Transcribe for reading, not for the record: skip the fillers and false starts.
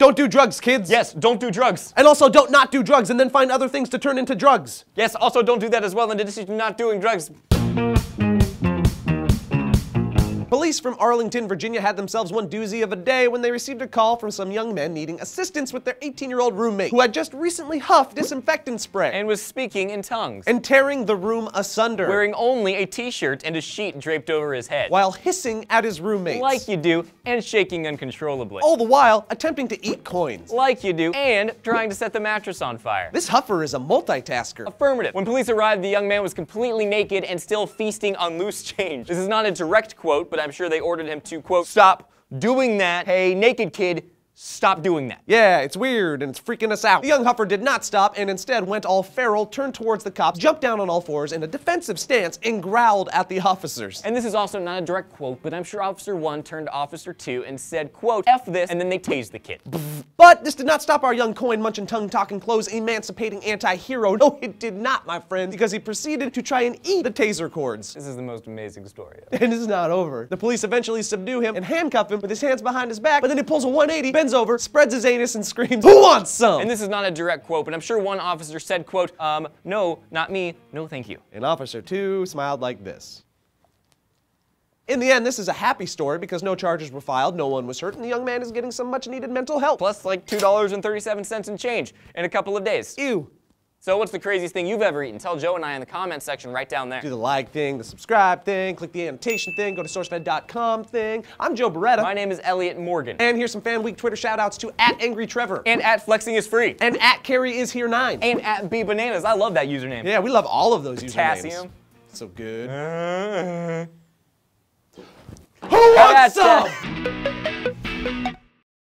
Don't do drugs, kids. Yes, don't do drugs. And also don't not do drugs and then find other things to turn into drugs. Yes, also don't do that as well in addition to not doing drugs. Police from Arlington, Virginia had themselves one doozy of a day when they received a call from some young men needing assistance with their 18-year-old roommate who had just recently huffed disinfectant spray And was speaking in tongues. and tearing the room asunder Wearing only a t-shirt and a sheet draped over his head. while hissing at his roommates. Like you do, and shaking uncontrollably. All the while attempting to eat coins. Like you do, and trying to set the mattress on fire. This huffer is a multitasker. Affirmative. When police arrived, the young man was completely naked and still feasting on loose change. This is not a direct quote, but I'm sure they ordered him to, quote, stop doing that. Hey, naked kid, stop doing that. Yeah, it's weird and it's freaking us out. The young huffer did not stop and instead went all feral, turned towards the cops, jumped down on all fours in a defensive stance, and growled at the officers. And this is also not a direct quote, but I'm sure Officer 1 turned to Officer 2 and said, quote, F this, and then they tased the kid. But this did not stop our young coin-munching, tongue-talking, clothes-emancipating anti-hero. No, it did not, my friends, because he proceeded to try and eat the taser cords. This is the most amazing story ever. And it's not over. The police eventually subdue him and handcuff him with his hands behind his back, but then he pulls a 180, bends over, spreads his anus, and screams, "Who wants some?" And this is not a direct quote, but I'm sure one officer said, quote, no, not me, no thank you. And Officer 2 smiled like this. In the end, this is a happy story because no charges were filed, no one was hurt, and the young man is getting some much-needed mental help. Plus like $2.37 and change in a couple of days. Ew. So what's the craziest thing you've ever eaten? Tell Joe and I in the comments section right down there. Do the like thing, the subscribe thing, click the annotation thing, go to SourceFed.com thing. I'm Joe Beretta. My name is Elliot Morgan. And here's some Fan Week Twitter shoutouts to @AngryTrevor. And @Flexing is free. And @CarrieIsHere9. And @BBananas. I love that username. Yeah, we love all of those Potassium. usernames. So good. Who wants some?